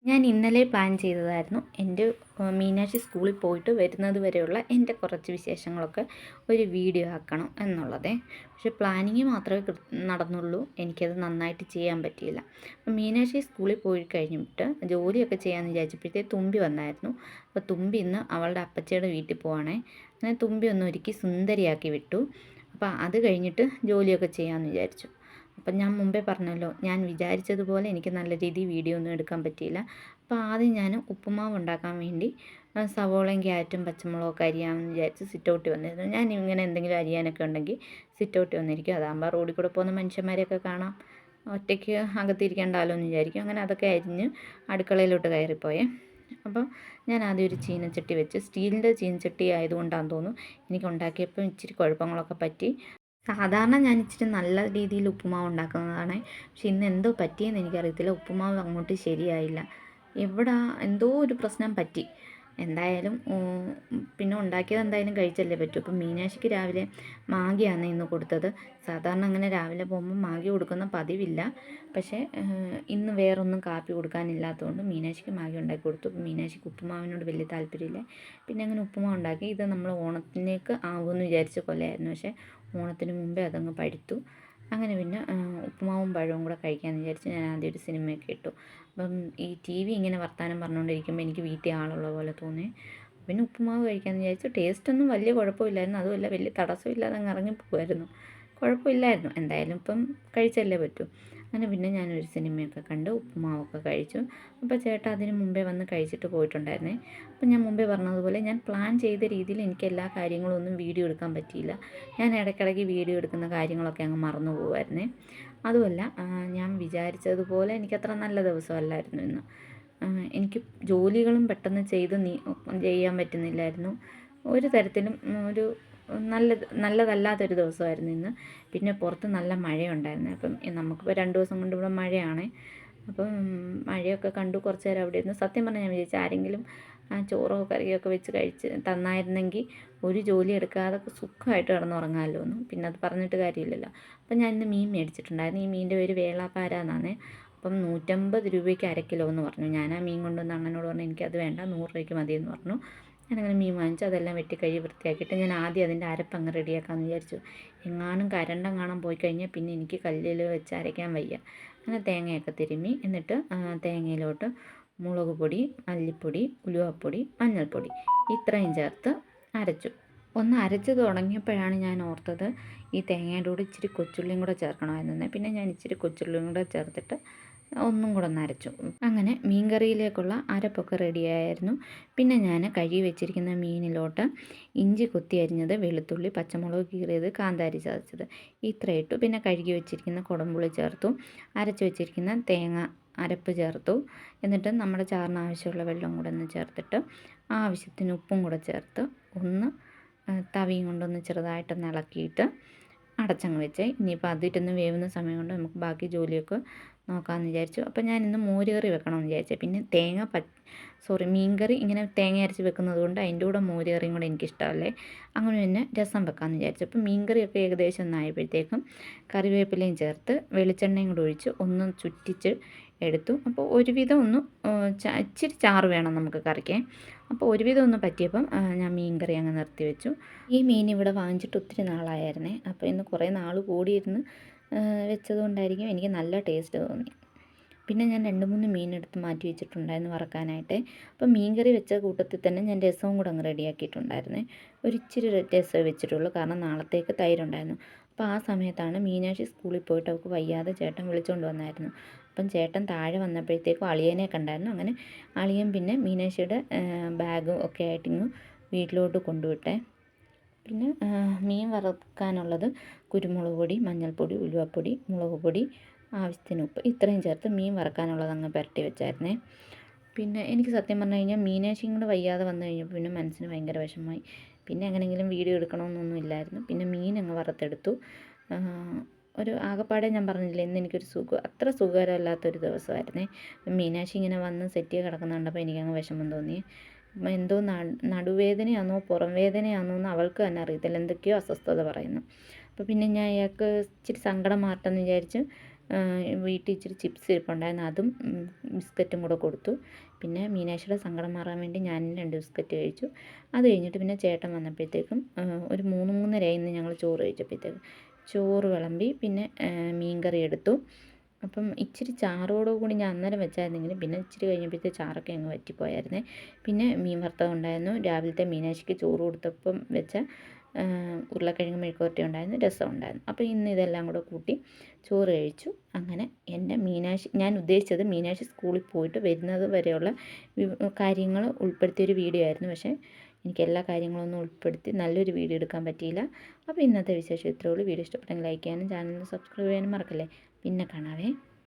ഞാൻ ഇന്നലെ പ്ലാൻ ചെയ്തതായിരുന്നു എൻ്റെ മീനാക്ഷി സ്കൂളിൽ പോയിട്ട് വരുന്നത് വരെയുള്ള എൻ്റെ കുറച്ച് വിശേഷങ്ങളൊക്കെ ഒരു വീഡിയോ ആക്കണം എന്നുള്ളതേ. പക്ഷേ പ്ലാനിങ് മാത്രമേ നടന്നുള്ളൂ, എനിക്കത് നന്നായിട്ട് ചെയ്യാൻ പറ്റിയില്ല. അപ്പം മീനാക്ഷി സ്കൂളിൽ പോയി കഴിഞ്ഞിട്ട് ജോലിയൊക്കെ ചെയ്യാമെന്ന് വിചാരിച്ചപ്പോഴത്തേ തുമ്പി വന്നായിരുന്നു. അപ്പോൾ തുമ്പി ഇന്ന് അവളുടെ അപ്പച്ചയുടെ വീട്ടിൽ പോവാണേ. അങ്ങനെ തുമ്പി ഒന്ന് ഒരുക്കി സുന്ദരിയാക്കി വിട്ടു. അപ്പോൾ അത് കഴിഞ്ഞിട്ട് ജോലിയൊക്കെ ചെയ്യാമെന്ന് വിചാരിച്ചു. അപ്പം ഞാൻ മുമ്പേ പറഞ്ഞല്ലോ, ഞാൻ വിചാരിച്ചതുപോലെ എനിക്ക് നല്ല രീതിയിൽ വീഡിയോ ഒന്നും എടുക്കാൻ പറ്റിയില്ല. അപ്പോൾ ആദ്യം ഞാൻ ഉപ്പുമാവ് ഉണ്ടാക്കാൻ വേണ്ടി സവോളയും ക്യാരറ്റും പച്ചമുളകൊക്കെ അരിയാമെന്ന് വിചാരിച്ച് സിറ്റൗട്ടിൽ വന്നിരുന്നു. ഞാൻ ഇങ്ങനെ എന്തെങ്കിലും അരിയാനൊക്കെ ഉണ്ടെങ്കിൽ സിറ്റൗട്ടിൽ വന്നിരിക്കും. അതാകുമ്പോൾ റോഡിൽ കൂടെ പോകുന്ന മനുഷ്യന്മാരെയൊക്കെ കാണാം, ഒറ്റയ്ക്ക് അകത്തിരിക്കേണ്ടല്ലോ എന്ന് വിചാരിക്കും. അങ്ങനെ അതൊക്കെ അരിഞ്ഞ് അടുക്കളയിലോട്ട് കയറിപ്പോയേ. അപ്പം ഞാൻ ആദ്യം ഒരു ചീനച്ചട്ടി വെച്ച്, സ്റ്റീലിൻ്റെ ചീനച്ചട്ടി ആയതുകൊണ്ടാണെന്ന് തോന്നുന്നു എനിക്ക് ഉണ്ടാക്കിയപ്പോൾ ഇച്ചിരി കുഴപ്പങ്ങളൊക്കെ പറ്റി. സാധാരണ ഞാൻ ഇച്ചിരി നല്ല രീതിയിൽ ഉപ്പുമാവ് ഉണ്ടാക്കുന്നതാണ്. പക്ഷെ ഇന്ന് എന്തോ പറ്റിയെന്ന് എനിക്കറിയത്തില്ല, ഉപ്പുമാവ് അങ്ങോട്ട് ശരിയായില്ല. എന്തോ ഒരു പ്രശ്നം പറ്റി. എന്തായാലും പിന്നെ ഉണ്ടാക്കിയത് എന്തായാലും കഴിച്ചല്ലേ പറ്റൂ. അപ്പം മീനാക്ഷിക്ക് രാവിലെ മാഗിയാണ് ഇന്ന് കൊടുത്തത്. സാധാരണ അങ്ങനെ രാവിലെ പോകുമ്പോൾ മാഗി കൊടുക്കുന്ന പതിവില്ല. പക്ഷേ ഇന്ന് വേറൊന്നും കാപ്പി കൊടുക്കാനില്ലാത്തതുകൊണ്ട് മീനാക്ഷിക്ക് മാഗി ഉണ്ടാക്കി കൊടുത്തു. അപ്പം മീനാക്ഷിക്ക് ഉപ്പുമാവിനോട് വലിയ താല്പര്യമില്ല. പിന്നെ അങ്ങനെ ഉപ്പുമാവ് ഉണ്ടാക്കി. ഇത് നമ്മൾ ഓണത്തിലേക്ക് ആകുമെന്ന് വിചാരിച്ച കൊല്ലമായിരുന്നു. പക്ഷേ ഓണത്തിന് മുമ്പേ അതങ്ങ് പഴുത്തു. അങ്ങനെ പിന്നെ ഉപ്പുമാവും പഴവും കൂടെ കഴിക്കാമെന്ന് വിചാരിച്ച് ഞാൻ ആദ്യം ഒരു സിനിമയൊക്കെ ഇട്ടു. അപ്പം ഈ ടി വി ഇങ്ങനെ വർത്താനം പറഞ്ഞുകൊണ്ടിരിക്കുമ്പോൾ എനിക്ക് വീട്ടിൽ ആളുള്ള പോലെ തോന്നി. പിന്നെ ഉപ്പുമാവ് കഴിക്കാമെന്ന് വിചാരിച്ചു. ടേസ്റ്റൊന്നും വലിയ കുഴപ്പമില്ലായിരുന്നു, അതുമല്ല വലിയ തടസ്സമില്ലാതെ അങ്ങ് ഇറങ്ങി പോകുമായിരുന്നു. കുഴപ്പമില്ലായിരുന്നു. എന്തായാലും ഇപ്പം കഴിച്ചല്ലേ പറ്റൂ. അങ്ങനെ പിന്നെ ഞാനൊരു സിനിമയൊക്കെ കണ്ട് ഉപ്പുമാവൊക്കെ കഴിച്ചു. അപ്പോൾ ചേട്ടാ അതിന് മുമ്പേ വന്ന് കഴിച്ചിട്ട് പോയിട്ടുണ്ടായിരുന്നേ. അപ്പം ഞാൻ മുമ്പേ പറഞ്ഞതുപോലെ ഞാൻ പ്ലാൻ ചെയ്ത രീതിയിൽ എനിക്ക് എല്ലാ കാര്യങ്ങളും ഒന്നും വീഡിയോ എടുക്കാൻ പറ്റിയില്ല. ഞാൻ ഇടയ്ക്കിടയ്ക്ക് വീഡിയോ എടുക്കുന്ന കാര്യങ്ങളൊക്കെ അങ്ങ് മറന്നു പോകുമായിരുന്നേ. അതുമല്ല, ഞാൻ വിചാരിച്ചതുപോലെ എനിക്കത്ര നല്ല ദിവസമല്ലായിരുന്നു ഇന്ന്. എനിക്ക് ജോലികളും പെട്ടെന്ന് ചെയ്യാൻ പറ്റുന്നില്ലായിരുന്നു. ഒരു തരത്തിലും ഒരു നല്ലതല്ലാത്തൊരു ദിവസമായിരുന്നു ഇന്ന്. പിന്നെ പുറത്ത് നല്ല മഴയുണ്ടായിരുന്നു. അപ്പം നമുക്കിപ്പോൾ 2 ദിവസം കൊണ്ട് ഇവിടെ മഴയാണ്. അപ്പം മഴയൊക്കെ കണ്ടു കുറച്ച് നേരം അവിടെ ഇരുന്ന്. സത്യം പറഞ്ഞാൽ ഞാൻ വിചാരിച്ചു ആരെങ്കിലും ചോറോ കറിയോ ഒക്കെ വെച്ച് കഴിച്ച് തന്നായിരുന്നെങ്കിൽ ഒരു ജോലി എടുക്കാതെ സുഖമായിട്ട് കിടന്നുറങ്ങാമല്ലോ എന്ന്. പിന്നെ അത് പറഞ്ഞിട്ട് കാര്യമില്ലല്ലോ. അപ്പം ഞാൻ ഇന്ന് മീൻ മേടിച്ചിട്ടുണ്ടായിരുന്നു. ഈ മീനിൻ്റെ പേര് വേളാപ്പാര എന്നാണ്. അപ്പം 150 രൂപയ്ക്ക് 1/2 കിലോ എന്ന് പറഞ്ഞു. ഞാൻ ആ മീൻ കൊണ്ടുവന്ന് അണ്ണനോട് പറഞ്ഞു എനിക്കത് വേണ്ട, 100 രൂപയ്ക്ക് മതിയെന്ന് പറഞ്ഞു. ഞാനങ്ങനെ മീൻ വാങ്ങിച്ചു. അതെല്ലാം വെട്ടി കഴുകി വൃത്തിയാക്കിയിട്ട് ഞാൻ ആദ്യം അതിൻ്റെ അരപ്പങ്ങ് റെഡിയാക്കാമെന്ന് വിചാരിച്ചു. എങ്ങാനും കരണ്ടെങ്ങാനും പോയി കഴിഞ്ഞാൽ പിന്നെ എനിക്ക് കല്ലിൽ വെച്ച് അരയ്ക്കാൻ വയ്യ. അങ്ങനെ തേങ്ങയൊക്കെ തിരുമ്മി, എന്നിട്ട് തേങ്ങയിലോട്ട് മുളക് പൊടി, മല്ലിപ്പൊടി, ഉലുവാപ്പൊടി, മഞ്ഞൾപ്പൊടി ഇത്രയും ചേർത്ത് അരച്ചു. ഒന്ന് അരച്ച് തുടങ്ങിയപ്പോഴാണ് ഞാൻ ഓർത്തത് ഈ തേങ്ങയുടെ കൂടെ ഇച്ചിരി കൊച്ചുള്ളിയും കൂടെ ചേർക്കണമായിരുന്നു. പിന്നെ ഞാൻ ഇച്ചിരി കൊച്ചുള്ളിയും കൂടെ ചേർത്തിട്ട് ഒന്നും കൂടെ ഒന്ന് അരച്ചു. അങ്ങനെ മീൻ കറിയിലേക്കുള്ള അരപ്പൊക്കെ റെഡിയായിരുന്നു. പിന്നെ ഞാൻ കഴുകി വെച്ചിരിക്കുന്ന മീനിലോട്ട് ഇഞ്ചി കൊത്തി അരിഞ്ഞത്, വെളുത്തുള്ളി, പച്ചമുളക് കീറിയത്, കാന്താരി ചതച്ചത് ഇത്ര ഇട്ടു. പിന്നെ കഴുകി വെച്ചിരിക്കുന്ന കുടംപുളി ചേർത്തു. അരച്ച് വെച്ചിരിക്കുന്ന തേങ്ങ അരപ്പ് ചേർത്തു. എന്നിട്ട് നമ്മുടെ ചാറിന് ആവശ്യമുള്ള വെള്ളം കൂടെ ഒന്ന് ചേർത്തിട്ട് ആവശ്യത്തിന് ഉപ്പും കൂടെ ചേർത്ത് ഒന്ന് തവിയും കൊണ്ടൊന്ന് ചെറുതായിട്ടൊന്ന് ഇളക്കിയിട്ട് അടച്ചങ്ങ് വെച്ചേ. ഇനിയിപ്പോൾ അതിട്ടൊന്ന് വേവുന്ന സമയം കൊണ്ട് നമുക്ക് ബാക്കി ജോലിയൊക്കെ നോക്കാമെന്ന് വിചാരിച്ചു. അപ്പോൾ ഞാൻ ഇന്ന് മോര് കറി വെക്കണമെന്ന് വിചാരിച്ചത്. പിന്നെ മീൻ കറി ഇങ്ങനെ തേങ്ങ അരച്ച് വെക്കുന്നത് കൊണ്ട് അതിൻ്റെ കൂടെ മോര് കറിയും കൂടെ എനിക്കിഷ്ടമല്ലേ. അങ്ങനെ പിന്നെ രസം വെക്കാമെന്ന് വിചാരിച്ചു. അപ്പോൾ മീൻ കറിയൊക്കെ ഏകദേശം ഒന്നായപ്പോഴത്തേക്കും കറിവേപ്പിലയും ചേർത്ത് വെളിച്ചെണ്ണയും കൂടെ ഒഴിച്ച് ഒന്ന് ചുറ്റിച്ച് എടുത്തു. അപ്പോൾ ഒരുവിധം ഒന്ന് ഇച്ചിരി ചാറ് വേണം നമുക്ക് കറിക്ക്. അപ്പോൾ ഒരുവിധം ഒന്ന് പറ്റിയപ്പം ഞാൻ മീൻ കറി അങ്ങ് നിർത്തി വെച്ചു. ഈ മീൻ ഇവിടെ വാങ്ങിച്ചിട്ട് ഒത്തിരി നാളായിരുന്നേ. അപ്പോൾ ഇന്ന് കുറേ നാൾ കൂടിയിരുന്ന് വെച്ചതുകൊണ്ടായിരിക്കും എനിക്ക് നല്ല ടേസ്റ്റ് തോന്നി. പിന്നെ ഞാൻ 2-3 മീനെടുത്ത് മാറ്റി വെച്ചിട്ടുണ്ടായിരുന്നു വറക്കാനായിട്ട്. അപ്പോൾ മീൻ കറി വെച്ച കൂട്ടത്തിൽ തന്നെ ഞാൻ രസവും കൂടെ അങ്ങ് റെഡിയാക്കിയിട്ടുണ്ടായിരുന്നേ. ഇച്ചിരി രസമേ വെച്ചിട്ടുള്ളൂ, കാരണം നാളത്തേക്ക് തൈരുണ്ടായിരുന്നു. അപ്പോൾ ആ സമയത്താണ് മീനാക്ഷി സ്കൂളിൽ പോയിട്ട് അവൾക്ക് വയ്യാതെ ചേട്ടൻ വിളിച്ചുകൊണ്ട് വന്നായിരുന്നു. അപ്പം ചേട്ടൻ താഴെ വന്നപ്പോഴത്തേക്കും അളിയനെ കണ്ടായിരുന്നു. അങ്ങനെ അളിയൻ പിന്നെ മീനാക്ഷിയുടെ ബാഗും ഒക്കെ ആയിട്ടിങ്ങ് വീട്ടിലോട്ട് കൊണ്ടുവിട്ടേ. പിന്നെ മീൻ വറുക്കാനുള്ളത് കുരുമുളക് പൊടി, മഞ്ഞൾപ്പൊടി, ഉലുവാപ്പൊടി, മുളക് പൊടി, ആവശ്യത്തിന് ഉപ്പ് ഇത്രയും ചേർത്ത് മീൻ വറുക്കാനുള്ളത് അങ്ങ് പുരട്ടി വെച്ചായിരുന്നേ. പിന്നെ എനിക്ക് സത്യം പറഞ്ഞു കഴിഞ്ഞാൽ മീനാക്ഷിയും കൂടെ വയ്യാതെ വന്നു കഴിഞ്ഞപ്പോൾ പിന്നെ മനസ്സിന് ഭയങ്കര വിഷമമായി. പിന്നെ എങ്ങനെയെങ്കിലും വീഡിയോ എടുക്കണമെന്നൊന്നും ഇല്ലായിരുന്നു. പിന്നെ മീൻ അങ്ങ് വറുത്തെടുത്തു. ഒരു ആകപ്പാടെ ഞാൻ പറഞ്ഞില്ലേ, ഇന്ന് എനിക്കൊരു അത്ര സുഖകരമല്ലാത്തൊരു ദിവസമായിരുന്നേ. മീനാക്ഷി ഇങ്ങനെ വന്ന് സെറ്റ് ചെയ്ത് കിടക്കുന്ന കണ്ടപ്പോൾ എനിക്കങ്ങ് വിഷമം തോന്നി. എന്തോ നടുവേദനയാണോ പുറം വേദനയാണോ എന്ന് അവൾക്ക് തന്നെ അറിയത്തില്ല, എന്തൊക്കെയോ അസ്വസ്ഥത പറയുന്നു. അപ്പോൾ പിന്നെ ഞാൻ അയാൾക്ക് ഇച്ചിരി സങ്കടം മാറട്ടെന്ന് വിചാരിച്ച് വീട്ടിൽ ഇച്ചിരി ചിപ്സ് ഇരിപ്പുണ്ടായിരുന്നു, അതും ബിസ്ക്കറ്റും കൂടെ കൊടുത്തു. പിന്നെ മീനാക്ഷിയുടെ സങ്കടം മാറാൻ വേണ്ടി ഞാൻ 2 ബിസ്ക്കറ്റ് കഴിച്ചു. അത് കഴിഞ്ഞിട്ട് പിന്നെ ചേട്ടൻ വന്നപ്പോഴത്തേക്കും ഒരു 3-3:30 ഇന്ന് ഞങ്ങൾ ചോറ് കഴിച്ചപ്പോഴത്തേക്കും ചോറ് വിളമ്പി. പിന്നെ മീൻകറി എടുത്തു. അപ്പം ഇച്ചിരി ചാറോട് കൂടി ഞാൻ അന്നേരം വെച്ചായിരുന്നെങ്കിലും പിന്നെ ഇച്ചിരി കഴിഞ്ഞപ്പോഴത്തെ ചാറൊക്കെ അങ്ങ് വറ്റിപ്പോയായിരുന്നേ. പിന്നെ മീൻ വറുത്തത് ഉണ്ടായിരുന്നു, രാവിലത്തെ മീനാക്ഷിക്ക് ചോറ് കൊടുത്തപ്പം വെച്ച ഉരുളക്കിഴങ്ങ് മെഴുക്കുവരട്ടി ഉണ്ടായിരുന്നു, രസം ഉണ്ടായിരുന്നു. അപ്പോൾ ഇന്ന് ഇതെല്ലാം കൂടെ കൂട്ടി ചോറ് കഴിച്ചു. അങ്ങനെ എൻ്റെ ഞാൻ ഉദ്ദേശിച്ചത് മീനാക്ഷി സ്കൂളിൽ പോയിട്ട് വരുന്നത് വരെയുള്ള കാര്യങ്ങൾ ഉൾപ്പെടുത്തിയൊരു വീഡിയോ ആയിരുന്നു. പക്ഷേ എനിക്ക് എല്ലാ കാര്യങ്ങളൊന്നും ഉൾപ്പെടുത്തി നല്ലൊരു വീഡിയോ എടുക്കാൻ പറ്റിയില്ല. അപ്പോൾ ഇന്നത്തെ വിശേഷം ഇത്രയേ ഉള്ളൂ. വീഡിയോ ഇഷ്ടപ്പെട്ടെങ്കിൽ ലൈക്ക് ചെയ്യാനും ചാനൽ സബ്സ്ക്രൈബ് ചെയ്യാനും മറക്കല്ലേ. പിന്നെ കാണാവേ.